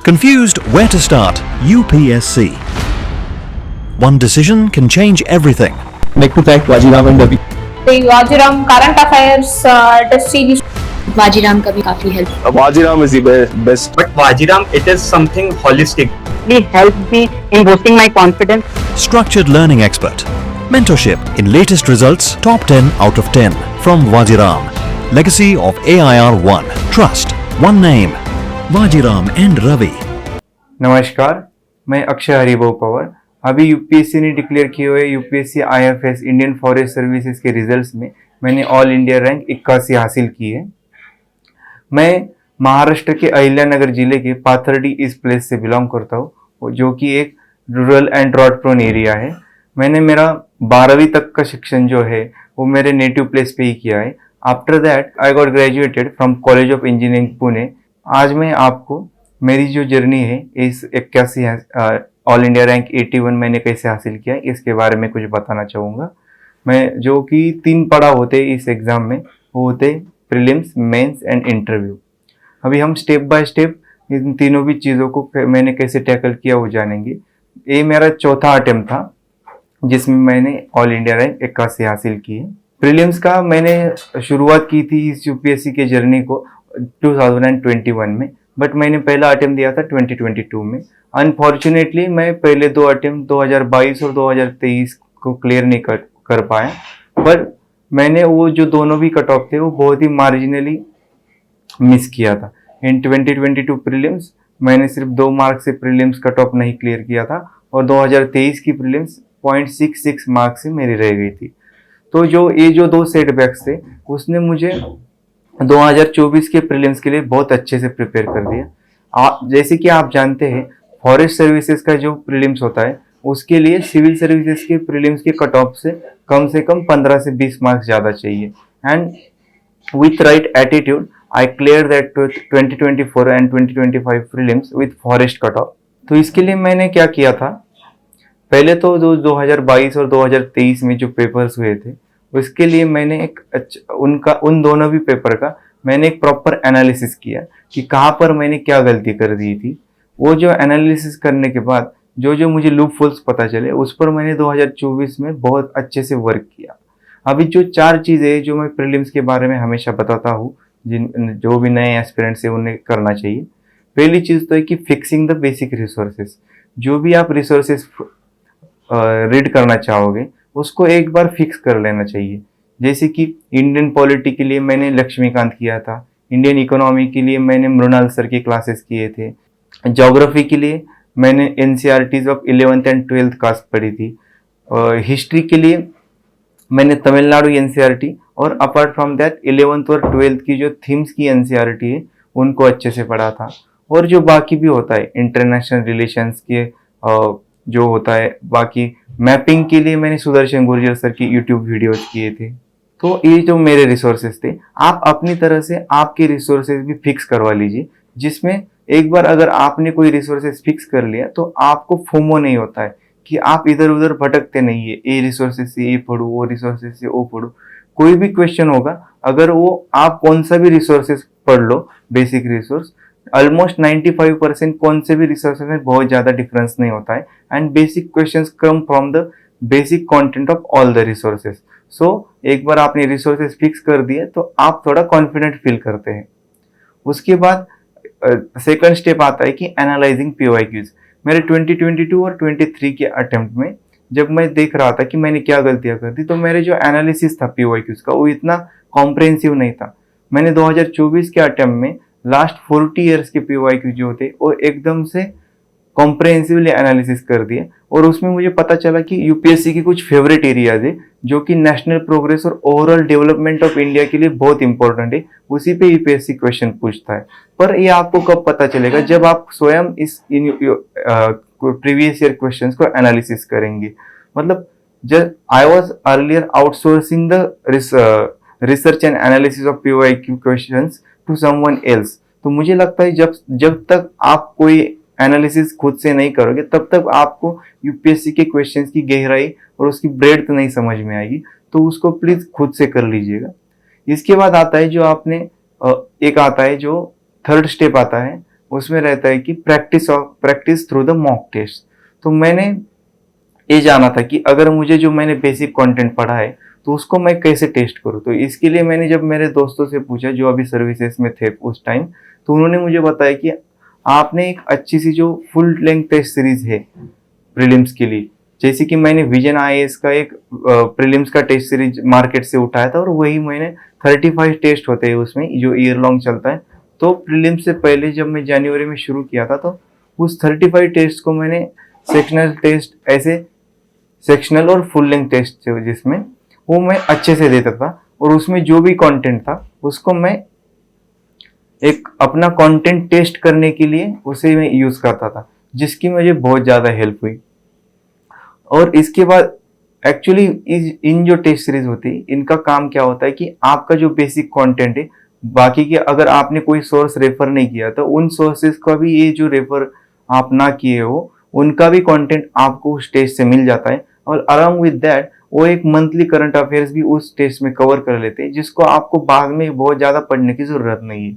Confused where to start? UPSC. One decision can change everything. I'd like to thank Vajiram and Ravi. Vajiram current affairs test series. Vajiram का भी काफी help. Vajiram is the best. But Vajiram, it is something holistic. It helped me in boosting my confidence. Structured learning expert. Mentorship in latest results, top 10 out of 10 from Vajiram. Legacy of AIR 1. Trust. One name. Vajiram and Ravi. नमस्कार, मैं अक्षय हरिभाऊ पवार। अभी UPSC ने declare किए हुए UPSC IFS Indian forest services के results में मैंने all India rank 81 हासिल की है। मैं महाराष्ट्र के अहिल्यानगर जिले के पाथर्डी इस प्लेस से बिलोंग करता हूँ, जो कि एक rural and drought prone area है। मैंने मेरा 12वीं तक का शिक्षण जो है वो मेरे नेटिव प्लेस पे ही किया है। After that I got graduated from college of engineering Pune. आज मैं आपको मेरी जो जर्नी है इस 81 ऑल इंडिया रैंक 81 मैंने कैसे हासिल किया इसके बारे में कुछ बताना चाहूँगा। मैं जो कि 3 पड़ाव होते इस एग्ज़ाम में, वो होते प्रीलिम्स, मेंस एंड इंटरव्यू। अभी हम स्टेप बाय स्टेप इन तीनों भी चीज़ों को मैंने कैसे टैकल किया वो जानेंगे। ये मेरा चौथा अटेम्प्ट था जिसमें मैंने ऑल इंडिया रैंक 81 हासिल की है। प्रीलिम्स का मैंने शुरुआत की थी इस यूपीएससी के जर्नी को 2021 में, बट मैंने पहला अटेम्प्ट दिया था 2022 में। अनफॉर्चुनेटली मैं पहले 2 अटेम्प्ट 2022 और 2023 को क्लियर नहीं कर पाया, पर मैंने वो जो दोनों भी कट ऑफ थे वो बहुत ही मार्जिनली मिस किया था। इन 2022 प्रीलिम्स मैंने सिर्फ 2 मार्क से प्रीलिम्स कट ऑफ नहीं क्लियर किया था और 2023 की प्रीलिम्स 0.66 मार्क्स से मेरी रह गई थी। तो ये जो 2 सेटबैक्स थे उसने मुझे 2024 के प्रीलिम्स के लिए बहुत अच्छे से प्रिपेयर कर दिया। जैसे कि आप जानते हैं फॉरेस्ट सर्विसेज का जो प्रीलिम्स होता है उसके लिए सिविल सर्विसेज के प्रीलिम्स के कट ऑफ से कम 15 से 20 मार्क्स ज़्यादा चाहिए। And with right attitude I clear that 2024 and 2025 prelims with forest cut off. तो इसके लिए मैंने क्या किया था, पहले तो 2022 और 2023 में जो पेपर्स हुए थे उसके लिए मैंने उन दोनों भी पेपर का मैंने एक प्रॉपर एनालिसिस किया कि कहाँ पर मैंने क्या गलती कर दी थी। वो जो एनालिसिस करने के बाद जो मुझे लूप होल्स पता चले उस पर मैंने 2024 में बहुत अच्छे से वर्क किया। अभी जो 4 चीज़ें जो मैं प्रीलिम्स के बारे में हमेशा बताता हूँ जो भी नए एस्पिरेंट्स हैं उन्हें करना चाहिए। पहली चीज़ तो है कि फिक्सिंग द बेसिक रिसोर्सेज। जो भी आप रिसोर्सेज रीड करना चाहोगे उसको एक बार फिक्स कर लेना चाहिए। जैसे कि इंडियन पॉलिटी के लिए मैंने लक्ष्मीकांत किया था, इंडियन इकोनॉमी के लिए मैंने मृणाल सर के क्लासेस किए थे, ज्योग्राफी के लिए मैंने NCERTs of 11th and 12th cast पढ़ी थी, हिस्ट्री के लिए मैंने तमिलनाडु एनसीईआरटी और अपार्ट फ्रॉम दैट 11th और 12th की जो थीम्स की एनसीईआरटी है उनको अच्छे से पढ़ा था। और जो बाकी भी होता है इंटरनेशनल रिलेशंस के जो होता है, बाकी मैपिंग के लिए मैंने सुदर्शन गुर्जर सर की यूट्यूब वीडियोस किए थे। तो ये जो मेरे रिसोर्सेज थे, आप अपनी तरह से आपके रिसोर्सेज भी फिक्स करवा लीजिए, जिसमें एक बार अगर आपने कोई रिसोर्सेज फिक्स कर लिया तो आपको फोमो नहीं होता है कि आप इधर उधर भटकते नहीं है, ये रिसोर्सेज से ये पढ़ो, वो रिसोर्सेज से वो पढ़ो। कोई भी क्वेश्चन होगा, अगर वो आप कौन सा भी रिसोर्सेज पढ़ लो, बेसिक रिसोर्स, ऑलमोस्ट 95% कौन से भी रिसोर्सेज में बहुत ज़्यादा डिफरेंस नहीं होता है। And basic questions come from the basic content of all the resources. So एक बार आपने रिसोर्सेज फिक्स कर दिए तो आप थोड़ा कॉन्फिडेंट फील करते हैं। उसके बाद सेकंड स्टेप आता है कि एनालाइजिंग पीओआईक्यूज। मेरे 2022 और 23 के अटेम्प्ट में जब मैं देख रहा था कि मैंने क्या गलतियां कर दी, तो मेरे जो एनालिसिस था पीओआईक्यूज का वो इतना कॉम्प्रिहेंसिव नहीं था। मैंने 2024 के अटेम्प्ट में लास्ट 40 ईयर्स के पीओआईक्यू जो थे वो एकदम से कॉम्प्रिहेंसिवली एनालिसिस कर दिए और उसमें मुझे पता चला कि यूपीएससी की कुछ फेवरेट एरियाज है जो कि नेशनल प्रोग्रेस और ओवरऑल डेवलपमेंट ऑफ इंडिया के लिए बहुत इंपॉर्टेंट है, उसी पे यूपीएससी क्वेश्चन पूछता है। पर ये आपको कब पता चलेगा, जब आप स्वयं इस प्रीवियस ईयर क्वेश्चंस को एनालिसिस करेंगे। मतलब जब I was earlier outsourcing the research and analysis of PYQ questions to someone else, तो मुझे लगता है जब तक आप कोई एनालिसिस खुद से नहीं करोगे तब तक आपको यूपीएससी के क्वेश्चंस की गहराई और उसकी ब्रेड्थ नहीं समझ में आएगी। तो उसको प्लीज खुद से कर लीजिएगा। इसके बाद आता है जो आपने एक आता है जो थर्ड स्टेप आता है, उसमें रहता है कि practice through the mock test. तो मैंने ये जाना था कि अगर मुझे जो मैंने बेसिक कंटेंट पढ़ा है तो उसको मैं कैसे टेस्ट करूँ। तो इसके लिए मैंने जब मेरे दोस्तों से पूछा जो अभी सर्विसेज में थे उस टाइम, तो उन्होंने मुझे बताया कि आपने एक अच्छी सी जो फुल लेंथ टेस्ट सीरीज है प्रीलिम्स के लिए, जैसे कि मैंने विजन आईएएस का एक प्रीलिम्स का टेस्ट सीरीज मार्केट से उठाया था और वही मैंने 35 टेस्ट होते हैं उसमें जो ईयर लॉन्ग चलता है। तो प्रीलिम्स से पहले जब मैं जनवरी में शुरू किया था तो उस 35 टेस्ट को मैंने सेक्शनल टेस्ट, ऐसे सेक्शनल और फुल लेंथ टेस्ट जिसमें वो मैं अच्छे से देता था, और उसमें जो भी कंटेंट था उसको मैं एक अपना कंटेंट टेस्ट करने के लिए उसे मैं यूज करता था, जिसकी मुझे बहुत ज़्यादा हेल्प हुई। और इसके बाद एक्चुअली इन जो टेस्ट सीरीज होती है इनका काम क्या होता है कि आपका जो बेसिक कंटेंट है, बाकी के अगर आपने कोई सोर्स रेफर नहीं किया तो उन सोर्सेज का भी, ये जो रेफर आप ना किए हो उनका भी कंटेंट आपको उस टेस्ट से मिल जाता है। और अलॉन्ग विद दैट वो एक मंथली करंट अफेयर्स भी उस टेस्ट में कवर कर लेते हैं, जिसको आपको बाद में बहुत ज़्यादा पढ़ने की ज़रूरत नहीं है।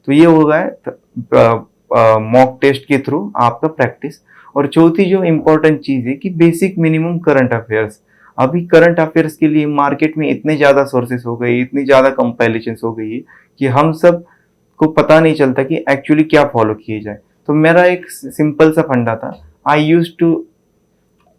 तो ये हो गया मॉक टेस्ट के थ्रू आपका प्रैक्टिस। और चौथी जो इम्पोर्टेंट चीज़ है कि बेसिक मिनिमम करंट अफेयर्स। अभी करंट अफेयर्स के लिए मार्केट में इतने ज़्यादा सोर्सेस हो गए, इतनी ज़्यादा कंपाइलेशंस हो गई है कि हम सब को पता नहीं चलता कि एक्चुअली क्या फॉलो किए जाए। तो मेरा एक सिंपल सा फंडा था, I use to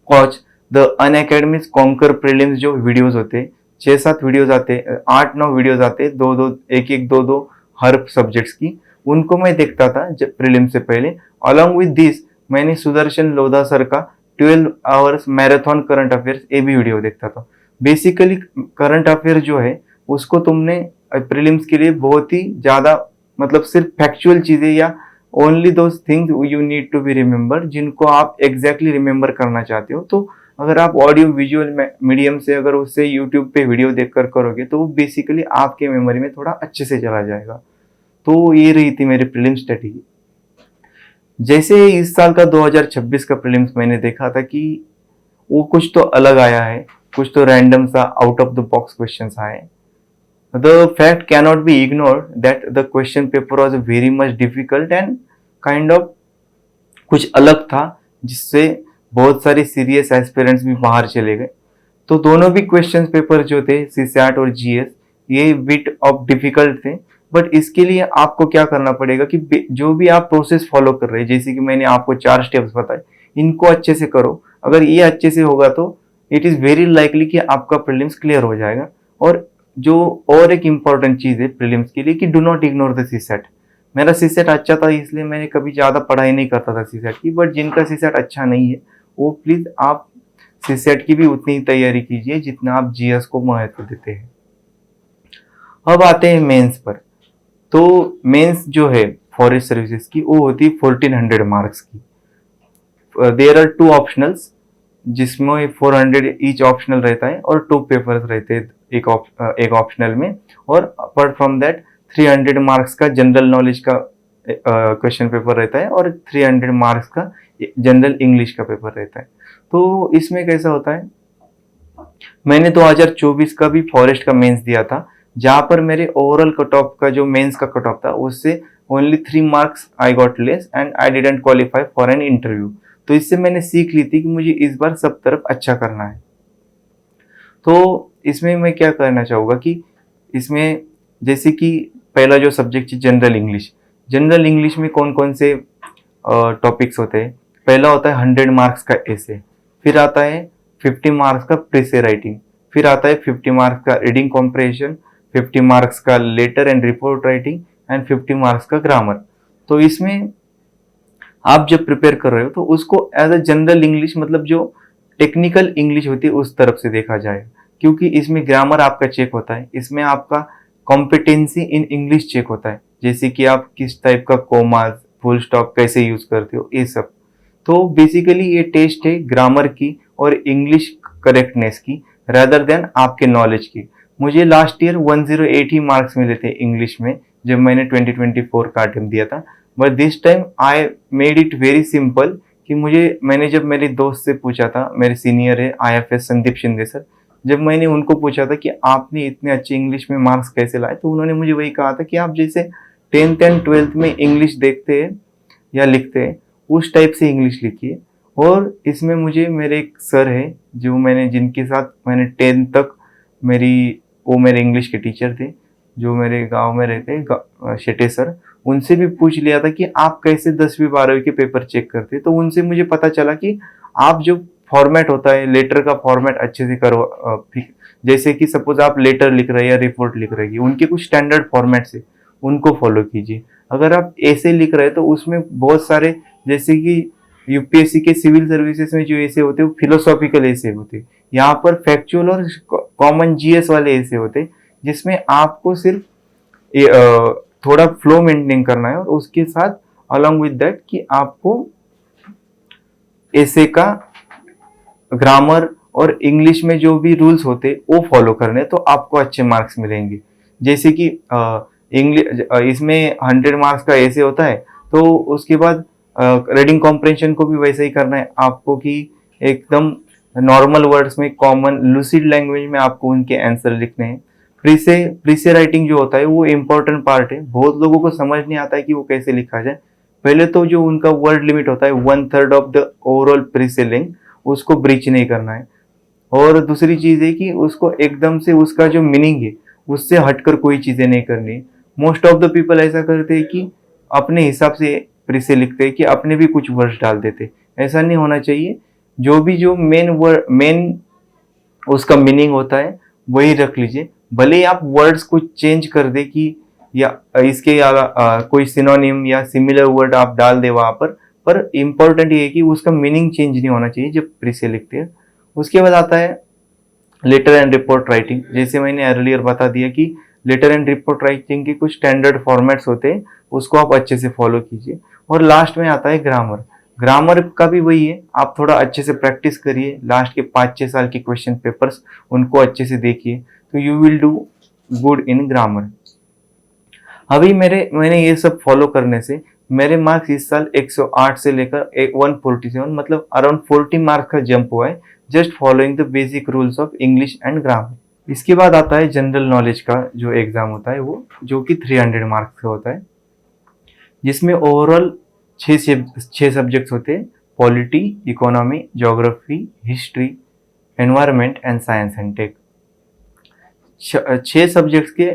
watch the Unacademy's Conquer prelims जो वीडियोस होते, 6-7 वीडियोस आते, 8-9 वीडियोस आते, 2-2 एक-एक 2-2 हर सब्जेक्ट्स की, उनको मैं देखता था जब प्रीलिम से पहले। अलॉन्ग विद दिस मैंने सुदर्शन लोधा सर का 12 आवर्स मैराथन करंट अफेयर्स ये भी वीडियो देखता था। बेसिकली करंट अफेयर जो है उसको तुमने प्रीलिम्स के लिए बहुत ही ज़्यादा, मतलब सिर्फ फैक्चुअल चीज़ें या only those things you need to be remember, जिनको आप एग्जैक्टली रिमेंबर करना चाहते हो। तो अगर आप ऑडियो विजुअल मीडियम से अगर उससे यूट्यूब पे वीडियो देखकर करोगे तो वो बेसिकली आपके मेमोरी में थोड़ा अच्छे से चला जाएगा। तो ये रही थी मेरी प्रीलिम स्ट्रेटेजी। जैसे इस साल का 2026 का प्रीलिम्स मैंने देखा था कि वो कुछ तो अलग आया है, कुछ तो रैंडम सा out of the box questions आए। The fact cannot be ignored that the question paper was very much difficult and kind of कुछ अलग था, जिससे बहुत सारे सीरियस एस्पिरेंट्स भी बाहर चले गए। तो दोनों भी क्वेश्चन पेपर जो थे सीसैट और जीएस, ये बिट ऑफ डिफिकल्ट थे। बट इसके लिए आपको क्या करना पड़ेगा कि जो भी आप प्रोसेस फॉलो कर रहे हैं, जैसे कि मैंने आपको 4 स्टेप्स बताए, इनको अच्छे से करो। अगर ये अच्छे से होगा तो इट इज़ वेरी लाइकली कि आपका प्रीलिम्स क्लियर हो जाएगा। और जो और एक इम्पॉर्टेंट चीज़ है प्रीलिम्स के लिए कि do not ignore the CSAT. मेरा सीसेट अच्छा था इसलिए मैंने कभी ज़्यादा पढ़ाई नहीं करता था सीसेट की, बट जिनका सीसेट अच्छा नहीं है वो प्लीज़ आप सीसेट की भी उतनी ही तैयारी कीजिए जितना आप जीएस को महत्व देते हैं। अब आते हैं मेंस पर। तो मेंस जो है फॉरेस्ट सर्विसेज की वो होती है 1400 मार्क्स की। देयर आर 2 ऑप्शनल्स, जिसमें 400 ईच ऑप्शनल रहता है और 2 पेपर्स रहते हैं एक ऑप्शनल में। और अपार्ट फ्रॉम दैट 300 मार्क्स का जनरल नॉलेज का क्वेश्चन पेपर रहता है और 300 मार्क्स का जनरल इंग्लिश का पेपर रहता है। तो इसमें कैसा होता है, मैंने 2024 का भी फॉरेस्ट का मेंस दिया था, जहाँ पर मेरे ओवरऑल कट ऑफ का जो मेंस का कट ऑफ था उससे only 3 marks I got less and I didn't qualify for an interview. तो इससे मैंने सीख ली थी कि मुझे इस बार सब तरफ अच्छा करना है। तो इसमें मैं क्या करना चाहूँगा कि इसमें जैसे कि पहला जो सब्जेक्ट है जनरल इंग्लिश। जनरल इंग्लिश में कौन कौन से टॉपिक्स होते हैं? पहला होता है 100 मार्क्स का एसे, फिर आता है 50 मार्क्स का प्रेसे राइटिंग, फिर आता है 50 मार्क्स का रीडिंग कॉम्प्रिहेंशन, 50 मार्क्स का letter and report writing and 50 marks का ग्रामर। तो इसमें आप जब प्रिपेयर कर रहे हो तो उसको एज अ जनरल इंग्लिश, मतलब जो टेक्निकल इंग्लिश होती है उस तरफ से देखा जाए, क्योंकि इसमें ग्रामर आपका चेक होता है, इसमें आपका कॉम्पिटेंसी इन इंग्लिश चेक होता है, जैसे कि आप किस टाइप का कोमास, फुल स्टॉप कैसे यूज करते हो, ये सब। तो बेसिकली ये टेस्ट है ग्रामर की और इंग्लिश करेक्टनेस की रादर देन आपके नॉलेज की। मुझे लास्ट ईयर 108 ही मार्क्स मिले थे इंग्लिश में जब मैंने 2024 का अटेम्प्ट दिया था। But this time I made it very simple कि मैंने जब मेरे दोस्त से पूछा था, मेरे सीनियर है IFS संदीप शिंदे सर, जब मैंने उनको पूछा था कि आपने इतने अच्छे इंग्लिश में मार्क्स कैसे लाए, तो उन्होंने मुझे वही कहा था कि आप जैसे 10th एंड 12th में इंग्लिश देखते हैं या लिखते हैं उस टाइप से इंग्लिश लिखिए। और इसमें मुझे मेरे एक सर है जो जिनके साथ मैंने 10th तक वो मेरे इंग्लिश के टीचर थे जो मेरे गांव में रहते शेटे सर, उनसे भी पूछ लिया था कि आप कैसे 10वीं 12वीं के पेपर चेक करते। तो उनसे मुझे पता चला कि आप जो फॉर्मेट होता है लेटर का फॉर्मेट अच्छे से करो, जैसे कि सपोज आप लेटर लिख रहे हैं या रिपोर्ट लिख रहे हैं, उनके कुछ स्टैंडर्ड फॉर्मेट से उनको फॉलो कीजिए। अगर आप ऐसे लिख रहे हैं तो उसमें बहुत सारे, जैसे कि यूपीएससी के सिविल सर्विसेज में जो ऐसे होते हैं वो फिलोसॉफिकल ऐसे होते हैं, यहाँ पर फैक्चुअल और कॉमन जीएस वाले ऐसे होते हैं जिसमें आपको सिर्फ थोड़ा फ्लो मेंटेन करना है और उसके साथ अलॉन्ग विद दैट कि आपको ऐसे का ग्रामर और इंग्लिश में जो भी रूल्स होते वो फॉलो करने, तो आपको अच्छे मार्क्स मिलेंगे। जैसे कि इंग्लिश इसमें 100 मार्क्स का ऐसे होता है, तो उसके बाद रीडिंग कॉम्प्रेंशन को भी वैसे ही करना है आपको कि एकदम नॉर्मल वर्ड्स में कॉमन लूसिड लैंग्वेज में आपको उनके आंसर लिखने हैं। प्रीसे राइटिंग जो होता है वो इम्पोर्टेंट पार्ट है, बहुत लोगों को समझ नहीं आता है कि वो कैसे लिखा जाए। पहले तो जो उनका वर्ड लिमिट होता है 1/3 ऑफ द ओवरऑल प्रीसे लेंथ, उसको ब्रीच नहीं करना है। और दूसरी चीज है कि उसको एकदम से उसका जो मीनिंग है उससे हटकर कोई चीजें नहीं करनी। मोस्ट ऑफ द पीपल ऐसा करते हैं कि अपने हिसाब से प्रीसे लिखते हैं कि अपने भी कुछ वर्ड्स डाल देते, ऐसा नहीं होना चाहिए। जो मेन उसका मीनिंग होता है वही रख लीजिए। भले ही आप वर्ड्स को चेंज कर दे कि या इसके कोई सिनोनिम या सिमिलर वर्ड आप डाल दे वहां पर इम्पोर्टेंट ये है कि उसका मीनिंग चेंज नहीं होना चाहिए जब प्रीसे लिखते हैं। उसके बाद आता है लेटर एंड रिपोर्ट राइटिंग। जैसे मैंने अर्लियर बता दिया कि लेटर एंड रिपोर्ट राइटिंग के कुछ स्टैंडर्ड फॉर्मेट्स होते हैं, उसको आप अच्छे से फॉलो कीजिए। और लास्ट में आता है ग्रामर। ग्रामर का भी वही है, आप थोड़ा अच्छे से प्रैक्टिस करिए। लास्ट के 5-6 साल के क्वेश्चन पेपर्स उनको अच्छे से देखिए, तो you will do good in grammar. अभी मैंने ये सब फॉलो करने से मेरे मार्क्स इस साल 108 से लेकर 147, मतलब अराउंड 40 मार्क्स का जंप हुआ है, just following the basic rules of English and grammar. इसके बाद आता है जनरल नॉलेज का जो एग्जाम होता है वो, जो कि 300 मार्क्स का होता है, जिसमें ओवरऑल 6 सब्जेक्ट्स होते हैं: polity, economy, geography, history, environment and science and tech. 6 subjects के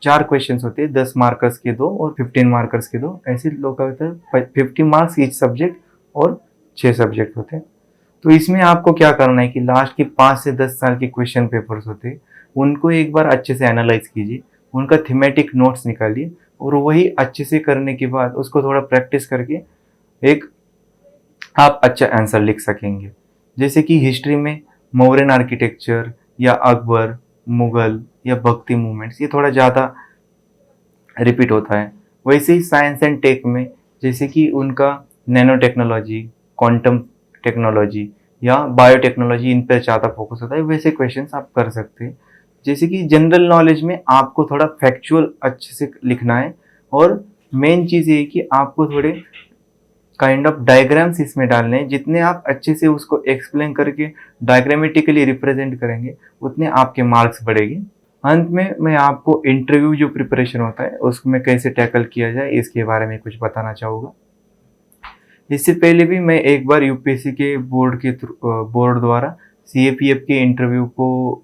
4 क्वेश्चंस होते हैं, 10 मार्कर्स के 2 और 15 मार्कर्स के 2, ऐसे लोग होते हैं 50 मार्क्स ईच सब्जेक्ट और 6 सब्जेक्ट होते हैं। तो इसमें आपको क्या करना है कि लास्ट के 5 से 10 साल के क्वेश्चन पेपर्स होते हैं, उनको एक बार अच्छे से एनालाइज कीजिए, उनका थीमेटिक नोट्स निकालिए और वही अच्छे से करने के बाद उसको थोड़ा प्रैक्टिस करके एक आप अच्छा आंसर लिख सकेंगे। जैसे कि हिस्ट्री में मौर्यन आर्किटेक्चर या अकबर, मुगल या भक्ति मूवमेंट्स, ये थोड़ा ज़्यादा रिपीट होता है। वैसे ही साइंस एंड टेक में जैसे कि उनका नैनो टेक्नोलॉजी, क्वांटम टेक्नोलॉजी या बायोटेक्नोलॉजी, इन पर ज़्यादा फोकस होता है, वैसे क्वेश्चंस आप कर सकते हैं। जैसे कि जनरल नॉलेज में आपको थोड़ा फैक्चुअल अच्छे से लिखना है और मेन चीज़ ये है कि आपको थोड़े काइंड ऑफ डायग्राम्स इसमें डालने हैं। जितने आप अच्छे से उसको एक्सप्लेन करके डायग्रामेटिकली रिप्रेजेंट करेंगे उतने आपके मार्क्स बढ़ेंगे। अंत में मैं आपको इंटरव्यू जो प्रिपरेशन होता है उसमें कैसे टैकल किया जाए इसके बारे में कुछ बताना चाहूँगा। इससे पहले भी मैं एक बार यूपीएससी के बोर्ड द्वारा सीएपीएफ के इंटरव्यू को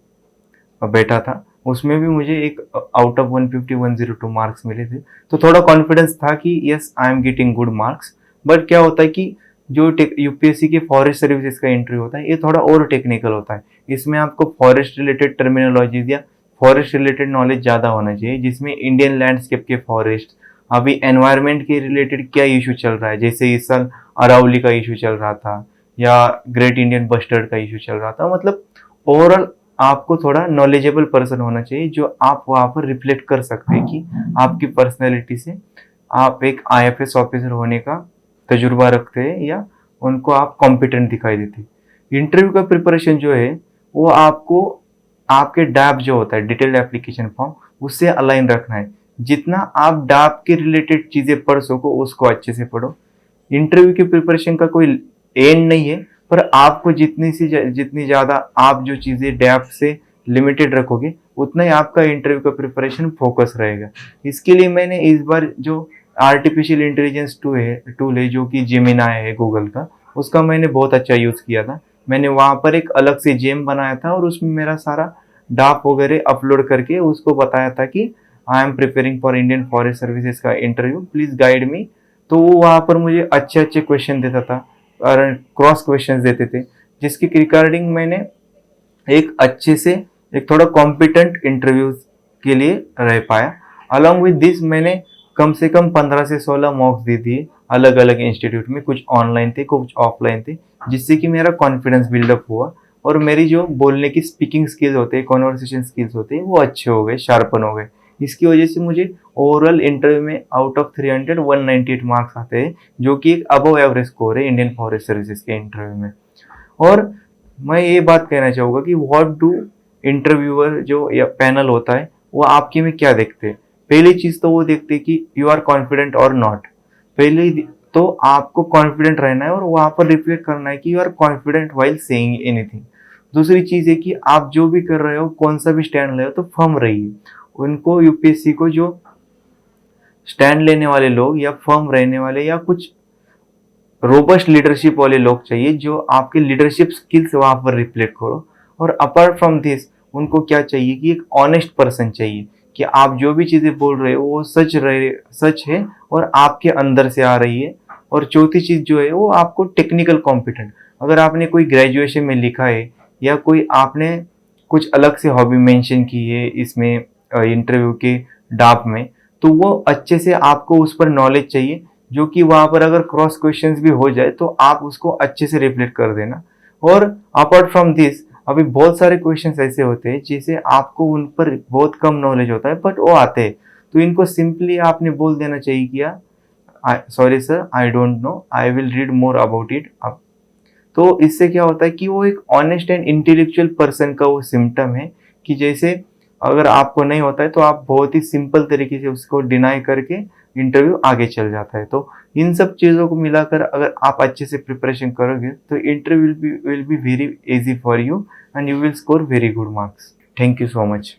बैठा था, उसमें भी मुझे एक आउट ऑफ 150 102 मार्क्स मिले थे, तो थोड़ा कॉन्फिडेंस था कि yes I am getting good marks. But क्या होता है कि जो यूपीएससी के फॉरेस्ट सर्विसेज का इंटरव्यू होता है ये थोड़ा और टेक्निकल होता है। इसमें आपको फॉरेस्ट रिलेटेड टर्मिनोलॉजीज या फॉरेस्ट रिलेटेड नॉलेज ज़्यादा होना चाहिए, जिसमें इंडियन लैंडस्केप के फॉरेस्ट, अभी एनवायरनमेंट के रिलेटेड क्या इशू चल रहा है, जैसे इस साल अरावली का इशू चल रहा था या ग्रेट इंडियन बस्टर्ड का इशू चल रहा था। मतलब ओवरऑल आपको थोड़ा नॉलेजेबल पर्सन होना चाहिए जो आप वहाँ पर रिफ्लेक्ट कर सकते हैं कि आपकी पर्सनैलिटी से आप एक आईएफएस ऑफिसर होने का तजुर्बा रखते हैं या उनको आप कॉम्पिटेंट दिखाई देते हैं। इंटरव्यू का प्रिपरेशन जो है वो आपको आपके डैप जो होता है डिटेल्ड एप्लीकेशन फॉर्म, उससे अलाइन रखना है। जितना आप डैप के रिलेटेड चीज़ें पढ़ सको उसको अच्छे से पढ़ो। इंटरव्यू की प्रिपरेशन का कोई एंड नहीं है, पर आपको जितनी ज़्यादा आप जो चीज़ें डैप से लिमिटेड रखोगे उतना ही आपका इंटरव्यू का प्रिपरेशन फोकस रहेगा। इसके लिए मैंने इस बार जो आर्टिफिशियल इंटेलिजेंस टूल है जो कि जेमिनाई है गूगल का, उसका मैंने बहुत अच्छा यूज़ किया था। मैंने वहाँ पर एक अलग से जेम बनाया था और उसमें मेरा सारा डाक वगैरह अपलोड करके उसको बताया था कि I am preparing for Indian forest services का इंटरव्यू, प्लीज़ गाइड मी। तो वो वहाँ पर मुझे अच्छे अच्छे क्वेश्चन देता था और क्रॉस क्वेश्चन देते थे, जिसके रिगार्डिंग मैंने एक अच्छे से एक थोड़ा कॉम्पिटेंट इंटरव्यू के लिए रह पाया। अलॉन्ग विद दिस मैंने कम से कम 15 से 16 मॉक्स दे दिए अलग अलग इंस्टीट्यूट में, कुछ ऑनलाइन थे कुछ ऑफलाइन थे, जिससे कि मेरा कॉन्फिडेंस बिल्डअप हुआ और मेरी जो बोलने की स्पीकिंग स्किल्स होते हैं, कॉन्वर्सेशन स्किल्स होते हैं, वो अच्छे हो गए, शार्पन हो गए। इसकी वजह से मुझे ओवरऑल इंटरव्यू में आउट ऑफ 300 198 मार्क्स आते हैं, जो कि एक अबव एवरेज स्कोर है इंडियन फॉरेस्ट सर्विसेज के इंटरव्यू में। और मैं ये बात कहना चाहूँगा कि व्हाट डू इंटरव्यूअर जो या पैनल होता है वो आपके में क्या देखते हैं। पहली चीज़ तो वो देखते हैं कि यू आर कॉन्फिडेंट और नॉट। पहले तो आपको कॉन्फिडेंट रहना है और वहाँ पर रिफ्लेक्ट करना है कि you are confident while saying anything. दूसरी चीज़ है कि आप जो भी कर रहे हो, कौन सा भी स्टैंड ले हो, तो फर्म रहिए। उनको यूपीएससी को जो स्टैंड लेने वाले लोग या फर्म रहने वाले या कुछ रोबस्ट लीडरशिप वाले लोग चाहिए, जो आपके लीडरशिप स्किल्स वहाँ पर रिफ्लेक्ट करो। और अपार्ट फ्रॉम दिस उनको क्या चाहिए कि एक ऑनेस्ट पर्सन चाहिए, कि आप जो भी चीज़ें बोल रहे हो वो सच है और आपके अंदर से आ रही है। और चौथी चीज़ जो है वो आपको टेक्निकल कॉम्पिटेंट, अगर आपने कोई ग्रेजुएशन में लिखा है या कोई आपने कुछ अलग से हॉबी मेंशन की है इसमें इंटरव्यू के डाप में, तो वो अच्छे से आपको उस पर नॉलेज चाहिए, जो कि वहाँ पर अगर क्रॉस क्वेश्चंस भी हो जाए तो आप उसको अच्छे से रिफ्लेक्ट कर देना। और अपार्ट फ्रॉम दिस अभी बहुत सारे क्वेश्चंस ऐसे होते हैं जिसे आपको उन पर बहुत कम नॉलेज होता है बट वो आते हैं, तो इनको सिंपली आपने बोल देना चाहिए कि sorry sir I don't know, I will read more about it. तो इससे क्या होता है कि वो एक ऑनेस्ट एंड इंटेलेक्चुअल पर्सन का वो सिम्टम है, कि जैसे अगर आपको नहीं होता है तो आप बहुत ही सिंपल तरीके से उसको डिनाई करके इंटरव्यू आगे चल जाता है। तो इन सब चीज़ों को मिलाकर अगर आप अच्छे से प्रिपरेशन करोगे तो interview will be very easy for you and you will score very good marks. Thank you so much.